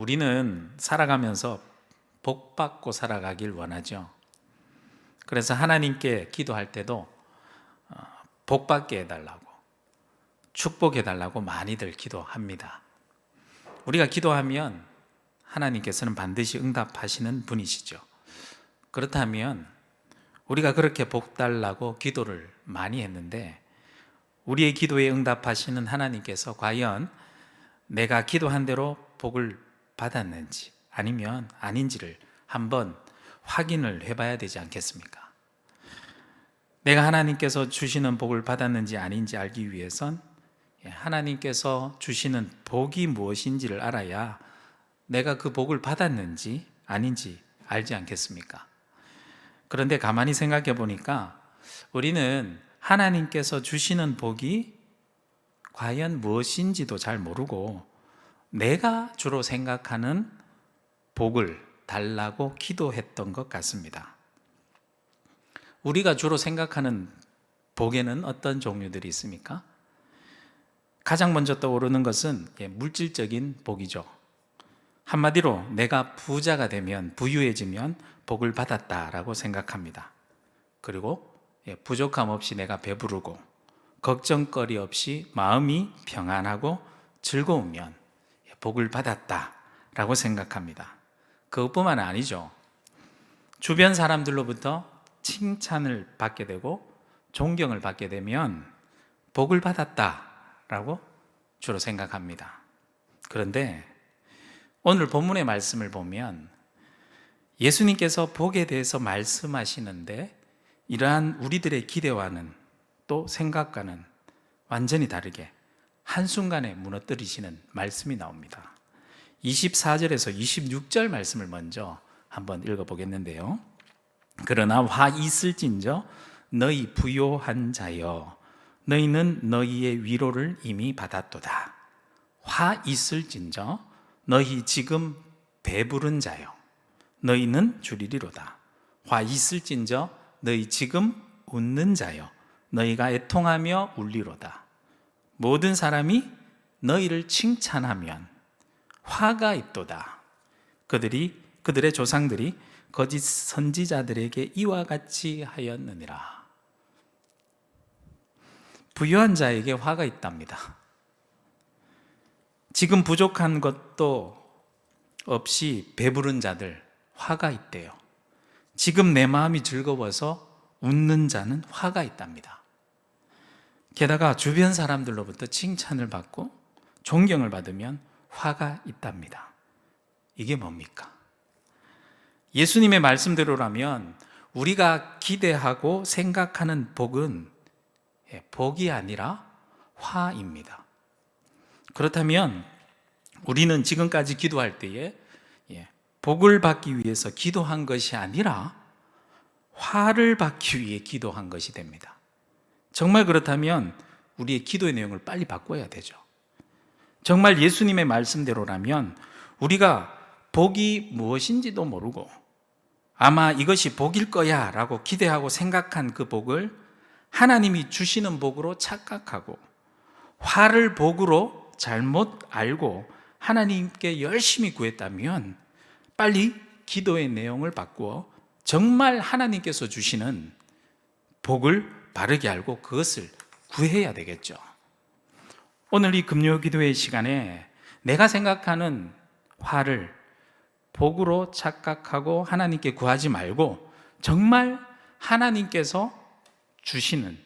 우리는 살아가면서 복 받고 살아가길 원하죠. 그래서 하나님께 기도할 때도 복 받게 해달라고, 축복해 달라고 많이들 기도합니다. 우리가 기도하면 하나님께서는 반드시 응답하시는 분이시죠. 그렇다면 우리가 그렇게 복 달라고 기도를 많이 했는데 우리의 기도에 응답하시는 하나님께서 과연 내가 기도한 대로 복을 받았는지 아니면 아닌지를 한번 확인을 해봐야 되지 않겠습니까? 내가 하나님께서 주시는 복을 받았는지 아닌지 알기 위해선 하나님께서 주시는 복이 무엇인지를 알아야 내가 그 복을 받았는지 아닌지 알지 않겠습니까? 그런데 가만히 생각해 보니까 우리는 하나님께서 주시는 복이 과연 무엇인지도 잘 모르고 내가 주로 생각하는 복을 달라고 기도했던 것 같습니다. 우리가 주로 생각하는 복에는 어떤 종류들이 있습니까? 가장 먼저 떠오르는 것은 물질적인 복이죠. 한마디로 내가 부자가 되면, 부유해지면 복을 받았다라고 생각합니다. 그리고 부족함 없이 내가 배부르고 걱정거리 없이 마음이 평안하고 즐거우면 복을 받았다라고 생각합니다. 그것뿐만 아니죠. 주변 사람들로부터 칭찬을 받게 되고 존경을 받게 되면 복을 받았다라고 주로 생각합니다. 그런데 오늘 본문의 말씀을 보면 예수님께서 복에 대해서 말씀하시는데 이러한 우리들의 기대와는 또 생각과는 완전히 다르게 한순간에 무너뜨리시는 말씀이 나옵니다. 24절에서 26절 말씀을 먼저 한번 읽어보겠는데요. 그러나 화 있을진저 너희 부요한 자여 너희는 너희의 위로를 이미 받았도다. 화 있을진저 너희 지금 배부른 자여 너희는 주리리로다. 화 있을진저 너희 지금 웃는 자여 너희가 애통하며 울리로다. 모든 사람이 너희를 칭찬하면 화가 있도다. 그들의 조상들이 거짓 선지자들에게 이와 같이 하였느니라. 부유한 자에게 화가 있답니다. 지금 부족한 것도 없이 배부른 자들 화가 있대요. 지금 내 마음이 즐거워서 웃는 자는 화가 있답니다. 게다가 주변 사람들로부터 칭찬을 받고 존경을 받으면 화가 있답니다. 이게 뭡니까? 예수님의 말씀대로라면 우리가 기대하고 생각하는 복은 복이 아니라 화입니다. 그렇다면 우리는 지금까지 기도할 때에 복을 받기 위해서 기도한 것이 아니라 화를 받기 위해 기도한 것이 됩니다. 정말 그렇다면 우리의 기도의 내용을 빨리 바꿔야 되죠. 정말 예수님의 말씀대로라면 우리가 복이 무엇인지도 모르고 아마 이것이 복일 거야 라고 기대하고 생각한 그 복을 하나님이 주시는 복으로 착각하고 화를 복으로 잘못 알고 하나님께 열심히 구했다면 빨리 기도의 내용을 바꾸어 정말 하나님께서 주시는 복을 바르게 알고 그것을 구해야 되겠죠. 오늘 이 금요 기도의 시간에 내가 생각하는 화를 복으로 착각하고 하나님께 구하지 말고 정말 하나님께서 주시는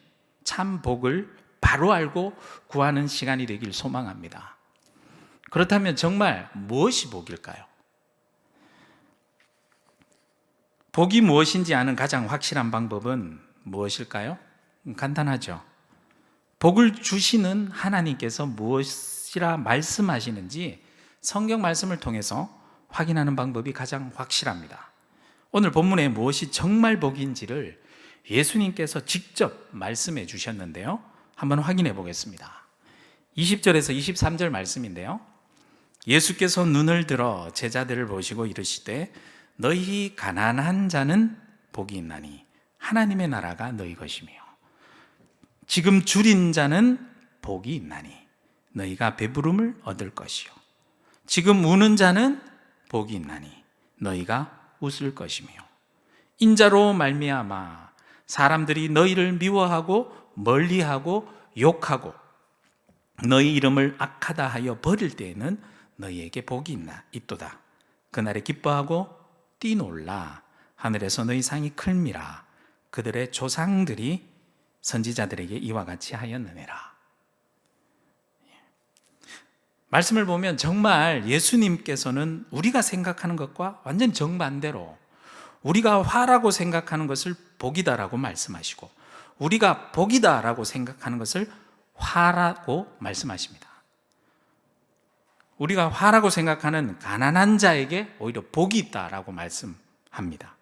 참 복을 바로 알고 구하는 시간이 되길 소망합니다. 그렇다면 정말 무엇이 복일까요? 복이 무엇인지 아는 가장 확실한 방법은 무엇일까요? 간단하죠. 복을 주시는 하나님께서 무엇이라 말씀하시는지 성경 말씀을 통해서 확인하는 방법이 가장 확실합니다. 오늘 본문에 무엇이 정말 복인지를 예수님께서 직접 말씀해 주셨는데요. 한번 확인해 보겠습니다. 20절에서 23절 말씀인데요. 예수께서 눈을 들어 제자들을 보시고 이르시되 너희 가난한 자는 복이 있나니 하나님의 나라가 너희 것이며 지금 줄인 자는 복이 있나니 너희가 배부름을 얻을 것이요 지금 우는 자는 복이 있나니 너희가 웃을 것이며 인자로 말미암아 사람들이 너희를 미워하고 멀리하고 욕하고 너희 이름을 악하다 하여 버릴 때에는 너희에게 복이 있도다. 그날에 기뻐하고 뛰놀라. 하늘에서 너희 상이 클미라. 그들의 조상들이 선지자들에게 이와 같이 하였느니라. 말씀을 보면 정말 예수님께서는 우리가 생각하는 것과 완전 정반대로 우리가 화라고 생각하는 것을 복이다라고 말씀하시고 우리가 복이다라고 생각하는 것을 화라고 말씀하십니다. 우리가 화라고 생각하는 가난한 자에게 오히려 복이 있다라고 말씀합니다.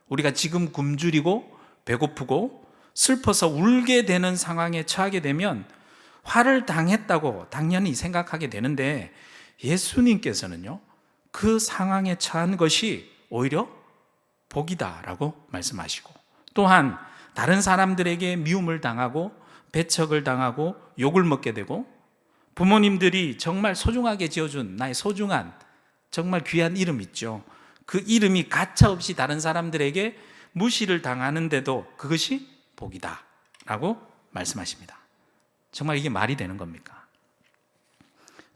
우리가 지금 굶주리고 배고프고 슬퍼서 울게 되는 상황에 처하게 되면 화를 당했다고 당연히 생각하게 되는데 예수님께서는요, 그 상황에 처한 것이 오히려 복이다라고 말씀하시고 또한 다른 사람들에게 미움을 당하고 배척을 당하고 욕을 먹게 되고 부모님들이 정말 소중하게 지어준 나의 소중한 정말 귀한 이름 있죠. 그 이름이 가차없이 다른 사람들에게 무시를 당하는데도 그것이 복이다라고 말씀하십니다. 정말 이게 말이 되는 겁니까?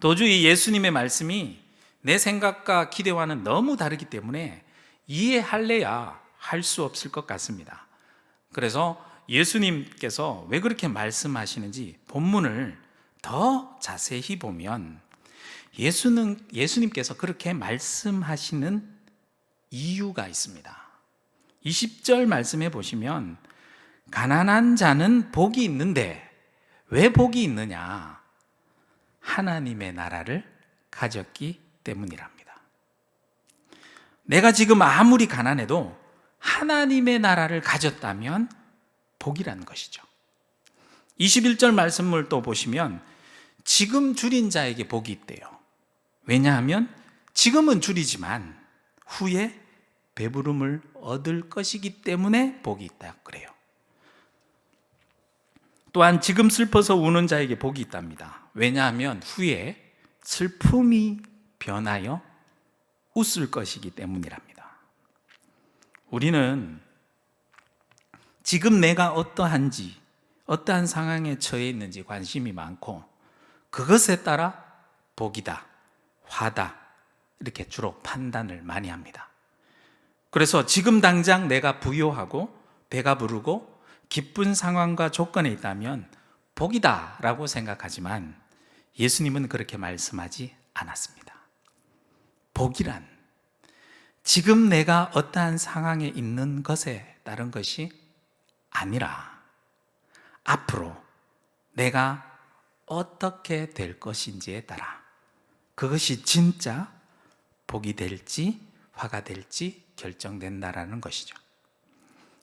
도저히 예수님의 말씀이 내 생각과 기대와는 너무 다르기 때문에 이해할래야 할 수 없을 것 같습니다. 그래서 예수님께서 왜 그렇게 말씀하시는지 본문을 더 자세히 보면 예수님께서 그렇게 말씀하시는 이유가 있습니다. 20절 말씀해 보시면 가난한 자는 복이 있는데 왜 복이 있느냐? 하나님의 나라를 가졌기 때문이랍니다. 내가 지금 아무리 가난해도 하나님의 나라를 가졌다면 복이라는 것이죠. 21절 말씀을 또 보시면 지금 줄인 자에게 복이 있대요. 왜냐하면 지금은 줄이지만 후에 배부름을 얻을 것이기 때문에 복이 있다 그래요. 또한 지금 슬퍼서 우는 자에게 복이 있답니다. 왜냐하면 후에 슬픔이 변하여 웃을 것이기 때문이랍니다. 우리는 지금 내가 어떠한지, 어떠한 상황에 처해 있는지 관심이 많고 그것에 따라 복이다, 화다 이렇게 주로 판단을 많이 합니다. 그래서 지금 당장 내가 부유하고 배가 부르고 기쁜 상황과 조건에 있다면 복이다라고 생각하지만 예수님은 그렇게 말씀하지 않았습니다. 복이란 지금 내가 어떠한 상황에 있는 것에 따른 것이 아니라 앞으로 내가 어떻게 될 것인지에 따라 그것이 진짜 복이 될지 화가 될지 결정된다라는 것이죠.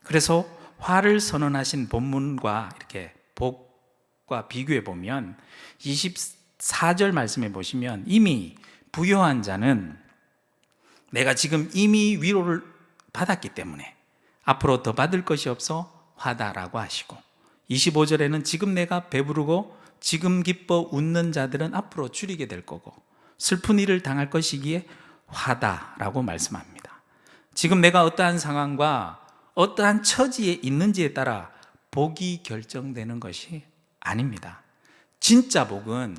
그래서 화를 선언하신 본문과 이렇게 복과 비교해 보면 24절 말씀해 보시면 이미 부유한 자는 내가 지금 이미 위로를 받았기 때문에 앞으로 더 받을 것이 없어 화다라고 하시고 25절에는 지금 내가 배부르고 지금 기뻐 웃는 자들은 앞으로 줄이게 될 거고 슬픈 일을 당할 것이기에 화다라고 말씀합니다. 지금 내가 어떠한 상황과 어떠한 처지에 있는지에 따라 복이 결정되는 것이 아닙니다. 진짜 복은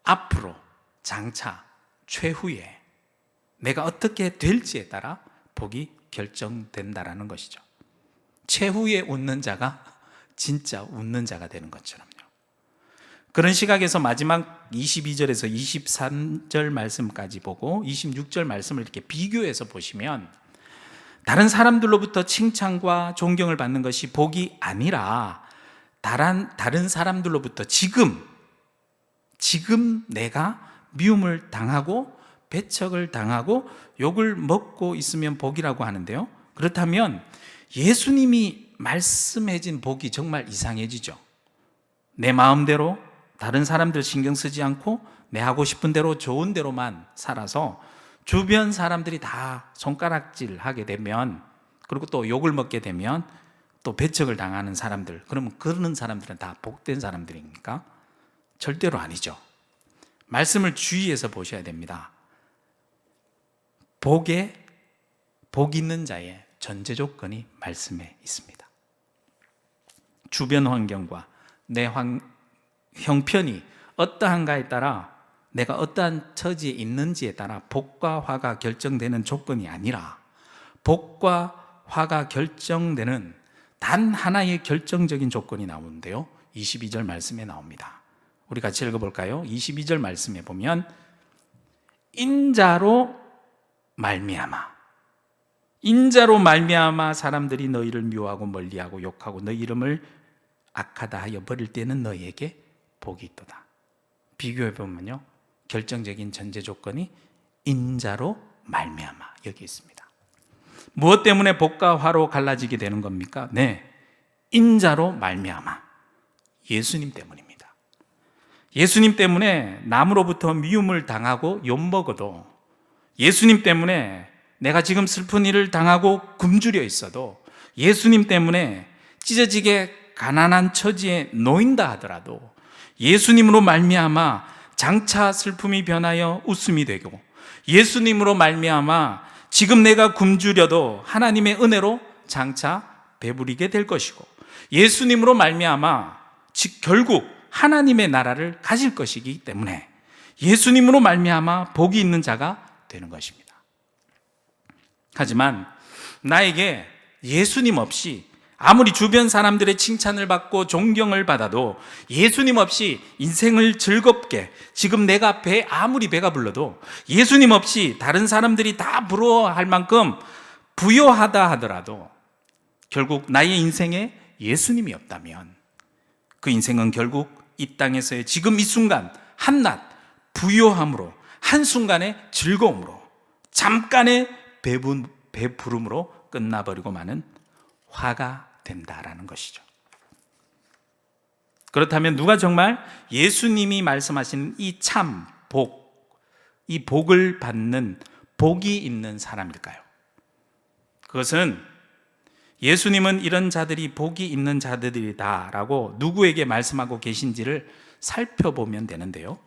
앞으로 장차 최후에 내가 어떻게 될지에 따라 복이 결정된다라는 것이죠. 최후에 웃는 자가 진짜 웃는 자가 되는 것처럼요. 그런 시각에서 마지막 22절에서 23절 말씀까지 보고 26절 말씀을 이렇게 비교해서 보시면 다른 사람들로부터 칭찬과 존경을 받는 것이 복이 아니라 다른 사람들로부터 지금 내가 미움을 당하고 배척을 당하고 욕을 먹고 있으면 복이라고 하는데요. 그렇다면 예수님이 말씀해진 복이 정말 이상해지죠. 내 마음대로 다른 사람들 신경 쓰지 않고 내 하고 싶은 대로 좋은 대로만 살아서 주변 사람들이 다 손가락질 하게 되면 그리고 또 욕을 먹게 되면 또 배척을 당하는 사람들, 그러면 그런 사람들은 다 복된 사람들입니까? 절대로 아니죠. 말씀을 주의해서 보셔야 됩니다. 복 있는 자의 전제 조건이 말씀에 있습니다. 주변 환경과 내 형편이 어떠한가에 따라, 내가 어떠한 처지에 있는지에 따라 복과 화가 결정되는 조건이 아니라, 복과 화가 결정되는 단 하나의 결정적인 조건이 나오는데요, 22절 말씀에 나옵니다. 우리 같이 읽어볼까요? 22절 말씀에 보면 인자로 말미암아 사람들이 너희를 미워하고 멀리하고 욕하고 너희 이름을 악하다 하여 버릴 때는 너희에게 복이 있도다. 비교해 보면요, 결정적인 전제 조건이 인자로 말미암아 여기 있습니다. 무엇 때문에 복과 화로 갈라지게 되는 겁니까? 네, 인자로 말미암아, 예수님 때문입니다. 예수님 때문에 남으로부터 미움을 당하고 욕먹어도, 예수님 때문에 내가 지금 슬픈 일을 당하고 굶주려 있어도, 예수님 때문에 찢어지게 가난한 처지에 놓인다 하더라도 예수님으로 말미암아 장차 슬픔이 변하여 웃음이 되고, 예수님으로 말미암아 지금 내가 굶주려도 하나님의 은혜로 장차 배부리게 될 것이고, 예수님으로 말미암아 결국 하나님의 나라를 가질 것이기 때문에 예수님으로 말미암아 복이 있는 자가 되는 것입니다. 하지만 나에게 예수님 없이 아무리 주변 사람들의 칭찬을 받고 존경을 받아도, 예수님 없이 인생을 즐겁게, 지금 내가 아무리 배가 불러도 예수님 없이 다른 사람들이 다 부러워할 만큼 부요하다 하더라도 결국 나의 인생에 예수님이 없다면 그 인생은 결국 이 땅에서의 지금 이 순간 한낱 부요함으로, 한순간의 즐거움으로, 잠깐의 배부름으로 끝나버리고 마는 화가 된다라는 것이죠. 그렇다면 누가 정말 예수님이 말씀하시는 이 참 복, 이 복을 받는 복이 있는 사람일까요? 그것은 예수님은 이런 자들이 복이 있는 자들이다라고 누구에게 말씀하고 계신지를 살펴보면 되는데요,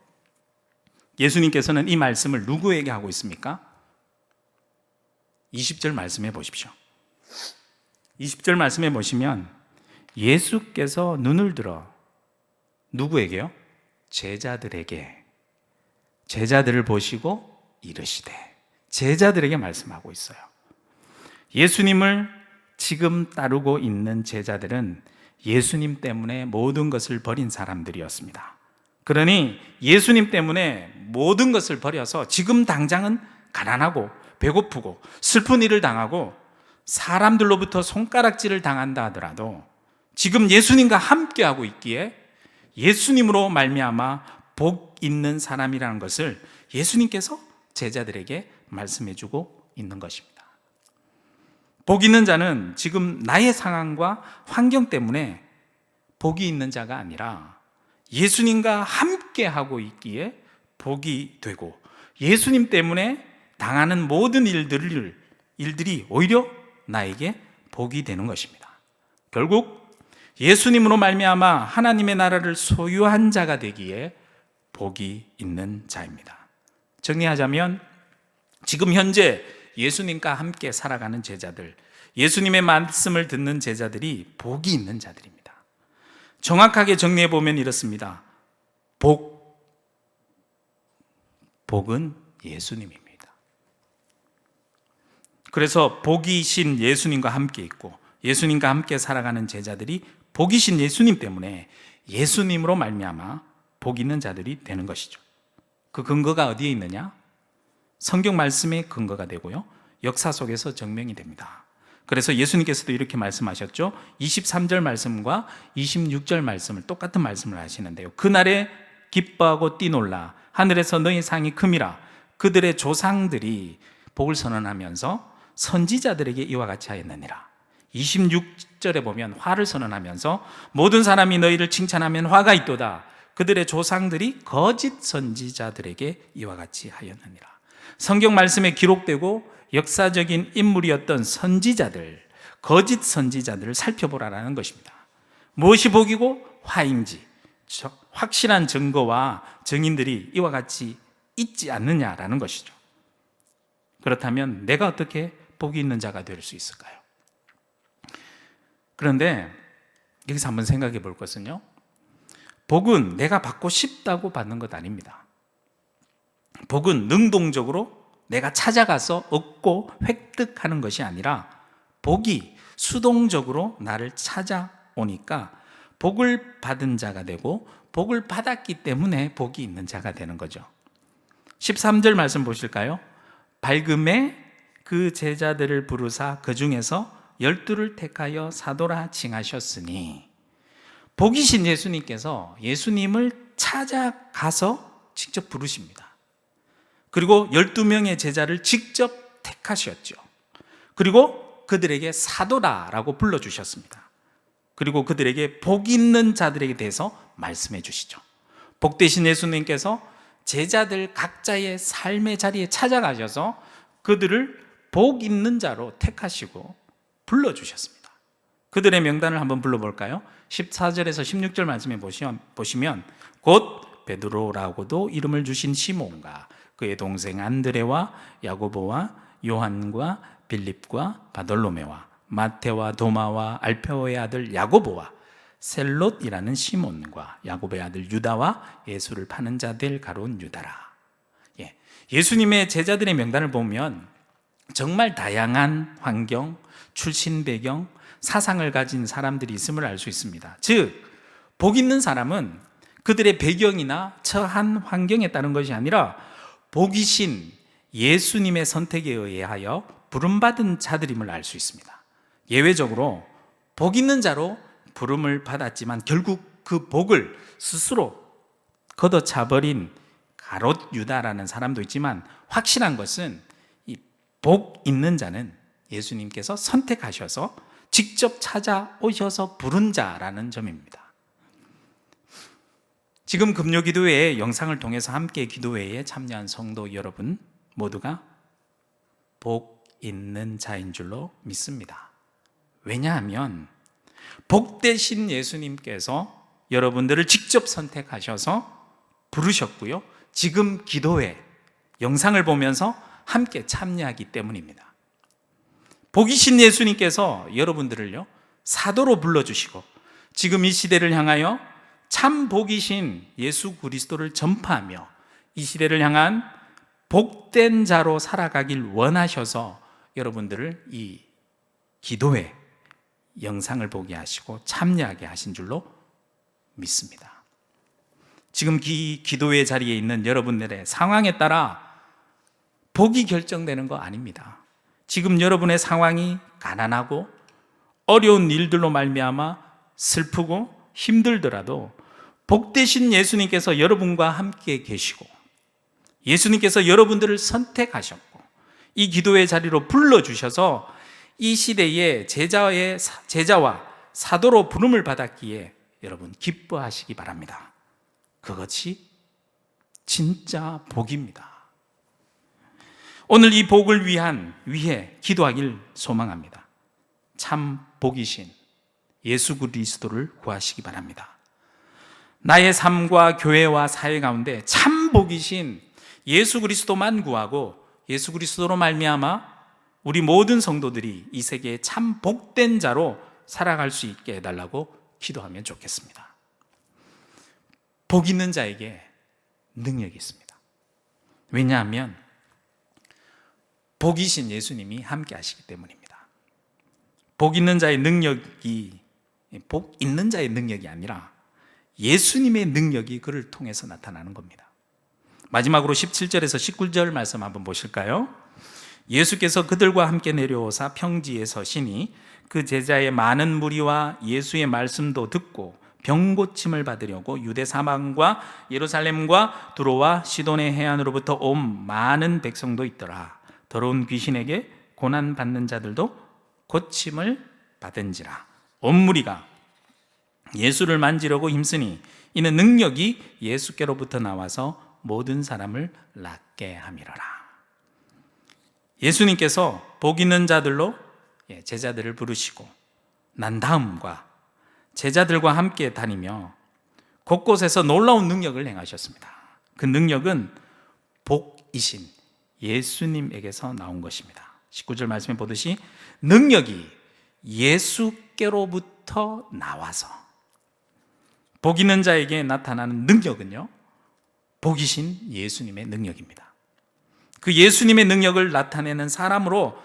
예수님께서는 이 말씀을 누구에게 하고 있습니까? 20절 말씀해 보십시오. 20절 말씀해 보시면 예수께서 눈을 들어 누구에게요? 제자들을 보시고 이르시되, 제자들에게 말씀하고 있어요. 예수님을 지금 따르고 있는 제자들은 예수님 때문에 모든 것을 버린 사람들이었습니다. 그러니 예수님 때문에 모든 것을 버려서 지금 당장은 가난하고 배고프고 슬픈 일을 당하고 사람들로부터 손가락질을 당한다 하더라도 지금 예수님과 함께하고 있기에 예수님으로 말미암아 복 있는 사람이라는 것을 예수님께서 제자들에게 말씀해주고 있는 것입니다. 복 있는 자는 지금 나의 상황과 환경 때문에 복이 있는 자가 아니라 예수님과 함께하고 있기에 복이 되고, 예수님 때문에 당하는 모든 일들이 오히려 나에게 복이 되는 것입니다. 결국 예수님으로 말미암아 하나님의 나라를 소유한 자가 되기에 복이 있는 자입니다. 정리하자면 지금 현재 예수님과 함께 살아가는 제자들, 예수님의 말씀을 듣는 제자들이 복이 있는 자들입니다. 정확하게 정리해 보면 이렇습니다. 복은 예수님입니다. 그래서 복이신 예수님과 함께 있고 예수님과 함께 살아가는 제자들이 복이신 예수님 때문에 예수님으로 말미암아 복 있는 자들이 되는 것이죠. 그 근거가 어디에 있느냐? 성경 말씀의 근거가 되고요, 역사 속에서 증명이 됩니다. 그래서 예수님께서도 이렇게 말씀하셨죠. 23절 말씀과 26절 말씀을, 똑같은 말씀을 하시는데요, 그날에 기뻐하고 뛰놀라 하늘에서 너희 상이 큼이라. 그들의 조상들이 복을 선언하면서 선지자들에게 이와 같이 하였느니라. 26절에 보면 화를 선언하면서 모든 사람이 너희를 칭찬하면 화가 있도다. 그들의 조상들이 거짓 선지자들에게 이와 같이 하였느니라. 성경 말씀에 기록되고 역사적인 인물이었던 선지자들, 거짓 선지자들을 살펴보라는 것입니다. 무엇이 복이고 화인지 확실한 증거와 증인들이 이와 같이 있지 않느냐라는 것이죠. 그렇다면 내가 어떻게 복이 있는 자가 될 수 있을까요? 그런데 여기서 한번 생각해 볼 것은요, 복은 내가 받고 싶다고 받는 것 아닙니다. 복은 능동적으로 내가 찾아가서 얻고 획득하는 것이 아니라 복이 수동적으로 나를 찾아오니까 복을 받은 자가 되고 복을 받았기 때문에 복이 있는 자가 되는 거죠. 13절 말씀 보실까요? 밝음에 그 제자들을 부르사 그 중에서 12를 택하여 사도라 칭하셨으니, 복이신 예수님께서 예수님을 찾아가서 직접 부르십니다. 그리고 12명의 제자를 직접 택하셨죠. 그리고 그들에게 사도라라고 불러주셨습니다. 그리고 그들에게 복 있는 자들에게 대해서 말씀해 주시죠. 복되신 예수님께서 제자들 각자의 삶의 자리에 찾아가셔서 그들을 복 있는 자로 택하시고 불러주셨습니다. 그들의 명단을 한번 불러볼까요? 14절에서 16절 말씀에 보시면 곧 베드로라고도 이름을 주신 시몬과 그의 동생 안드레와 야고보와 요한과 빌립과 바돌로메와 마테와 도마와 알페오의 아들 야고보와 셀롯이라는 시몬과 야고보의 아들 유다와 예수를 파는 자들 가로운 유다라. 예수님의 제자들의 명단을 보면 정말 다양한 환경, 출신 배경, 사상을 가진 사람들이 있음을 알 수 있습니다. 즉, 복 있는 사람은 그들의 배경이나 처한 환경에 따른 것이 아니라 복이신 예수님의 선택에 의하여 부름받은 자들임을 알 수 있습니다. 예외적으로 복 있는 자로 부름을 받았지만 결국 그 복을 스스로 걷어차버린 가롯 유다라는 사람도 있지만, 확실한 것은 이 복 있는 자는 예수님께서 선택하셔서 직접 찾아오셔서 부른 자라는 점입니다. 지금 금요기도회의 영상을 통해서 함께 기도회에 참여한 성도 여러분 모두가 복 있는 자인 줄로 믿습니다. 왜냐하면 복되신 예수님께서 여러분들을 직접 선택하셔서 부르셨고요, 지금 기도회 영상을 보면서 함께 참여하기 때문입니다. 복이신 예수님께서 여러분들을요 사도로 불러주시고 지금 이 시대를 향하여 참 복이신 예수 그리스도를 전파하며 이 시대를 향한 복된 자로 살아가길 원하셔서 여러분들을 이 기도회 영상을 보게 하시고 참여하게 하신 줄로 믿습니다. 지금 기도회 자리에 있는 여러분들의 상황에 따라 복이 결정되는 거 아닙니다. 지금 여러분의 상황이 가난하고 어려운 일들로 말미암아 슬프고 힘들더라도 복되신 예수님께서 여러분과 함께 계시고 예수님께서 여러분들을 선택하셨고 이 기도의 자리로 불러주셔서 이 시대의 제자와 사도로 부름을 받았기에 여러분 기뻐하시기 바랍니다. 그것이 진짜 복입니다. 오늘 이 복을 위해 기도하길 소망합니다. 참 복이신 예수 그리스도를 구하시기 바랍니다. 나의 삶과 교회와 사회 가운데 참 복이신 예수 그리스도만 구하고 예수 그리스도로 말미암아 우리 모든 성도들이 이 세계에 참 복된 자로 살아갈 수 있게 해달라고 기도하면 좋겠습니다. 복 있는 자에게 능력이 있습니다. 왜냐하면 복이신 예수님이 함께 하시기 때문입니다. 복 있는 자의 능력이 복 있는 자의 능력이 아니라 예수님의 능력이 그를 통해서 나타나는 겁니다. 마지막으로 17절에서 19절 말씀 한번 보실까요? 예수께서 그들과 함께 내려오사 평지에 서시니 그 제자의 많은 무리와 예수의 말씀도 듣고 병 고침을 받으려고 유대 사방과 예루살렘과 두로와 시돈의 해안으로부터 온 많은 백성도 있더라. 더러운 귀신에게 고난 받는 자들도 고침을 받은지라. 온 무리가 예수를 만지려고 힘쓰니 이는 능력이 예수께로부터 나와서 모든 사람을 낫게 함이로라. 예수님께서 복 있는 자들로 제자들을 부르시고 난 다음과 제자들과 함께 다니며 곳곳에서 놀라운 능력을 행하셨습니다. 그 능력은 복이신 예수님에게서 나온 것입니다. 19절 말씀에 보듯이 능력이 예수께로부터 나와서, 복 있는 자에게 나타나는 능력은요, 복이신 예수님의 능력입니다. 그 예수님의 능력을 나타내는 사람으로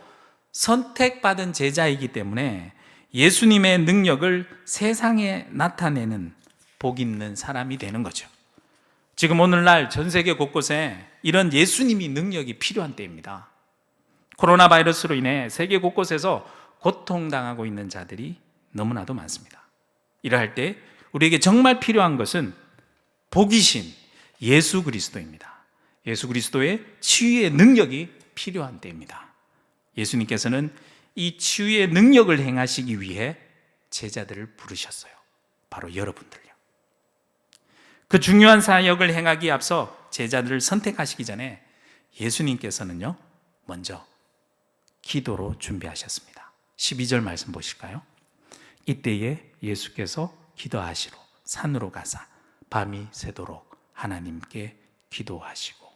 선택받은 제자이기 때문에 예수님의 능력을 세상에 나타내는 복 있는 사람이 되는 거죠. 지금 오늘날 전 세계 곳곳에 이런 예수님이 능력이 필요한 때입니다. 코로나 바이러스로 인해 세계 곳곳에서 고통당하고 있는 자들이 너무나도 많습니다. 이러할 때 우리에게 정말 필요한 것은 복이신 예수 그리스도입니다. 예수 그리스도의 치유의 능력이 필요한 때입니다. 예수님께서는 이 치유의 능력을 행하시기 위해 제자들을 부르셨어요. 바로 여러분들요. 그 중요한 사역을 행하기에 앞서 제자들을 선택하시기 전에 예수님께서는요, 먼저 기도로 준비하셨습니다. 12절 말씀 보실까요? 이때에 예수께서 기도하시러 산으로 가사 밤이 새도록 하나님께 기도하시고.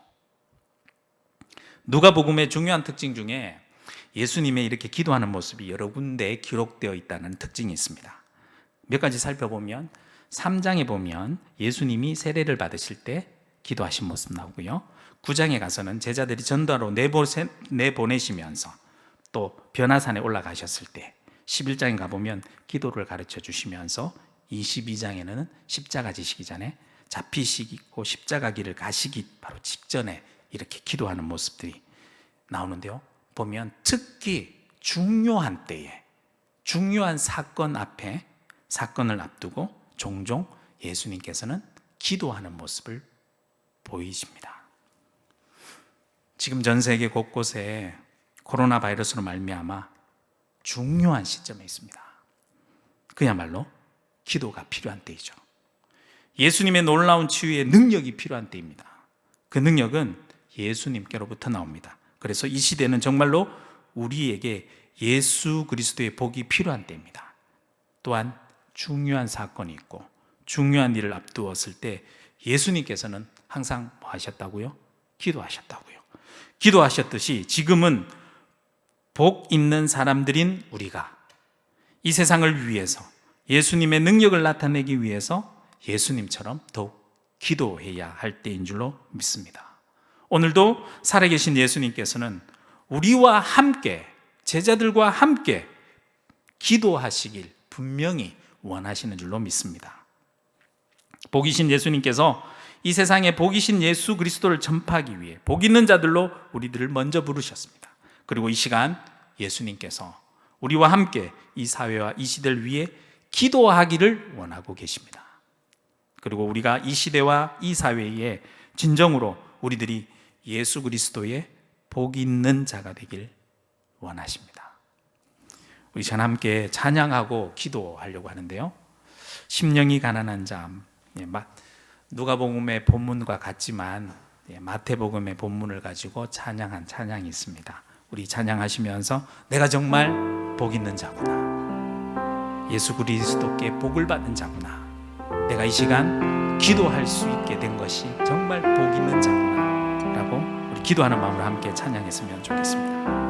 누가복음의 중요한 특징 중에 예수님의 이렇게 기도하는 모습이 여러 군데에 기록되어 있다는 특징이 있습니다. 몇 가지 살펴보면 3장에 보면 예수님이 세례를 받으실 때 기도하신 모습 나오고요, 9장에 가서는 제자들이 전도하러 내보내시면서 또 변화산에 올라가셨을 때, 11장에 가보면 기도를 가르쳐 주시면서 22장에는 십자가 지시기 전에 잡히시고 십자가 길을 가시기 바로 직전에 이렇게 기도하는 모습들이 나오는데요, 보면 특히 중요한 때에, 중요한 사건 앞에, 사건을 앞두고 종종 예수님께서는 기도하는 모습을 보이십니다. 지금 전 세계 곳곳에 코로나 바이러스로 말미암아 중요한 시점에 있습니다. 그야말로 기도가 필요한 때이죠. 예수님의 놀라운 치유의 능력이 필요한 때입니다. 그 능력은 예수님께로부터 나옵니다. 그래서 이 시대는 정말로 우리에게 예수 그리스도의 복이 필요한 때입니다. 또한 중요한 사건이 있고 중요한 일을 앞두었을 때 예수님께서는 항상 뭐 하셨다고요? 기도하셨다고요. 기도하셨듯이 지금은 복 있는 사람들인 우리가 이 세상을 위해서 예수님의 능력을 나타내기 위해서 예수님처럼 더욱 기도해야 할 때인 줄로 믿습니다. 오늘도 살아계신 예수님께서는 우리와 함께, 제자들과 함께 기도하시길 분명히 원하시는 줄로 믿습니다. 복이신 예수님께서 이 세상에 복이신 예수 그리스도를 전파하기 위해 복 있는 자들로 우리들을 먼저 부르셨습니다. 그리고 이 시간 예수님께서 우리와 함께 이 사회와 이 시대를 위해 기도하기를 원하고 계십니다. 그리고 우리가 이 시대와 이 사회에 진정으로 우리들이 예수 그리스도의 복 있는 자가 되길 원하십니다. 우리 전 함께 찬양하고 기도하려고 하는데요, 심령이 가난한 자, 누가복음의 본문과 같지만 마태복음의 본문을 가지고 찬양한 찬양이 있습니다. 우리 찬양하시면서 내가 정말 복 있는 자구나, 예수 그리스도께 복을 받는 자구나, 내가 이 시간 기도할 수 있게 된 것이 정말 복 있는 자구나 라고 우리 기도하는 마음으로 함께 찬양했으면 좋겠습니다.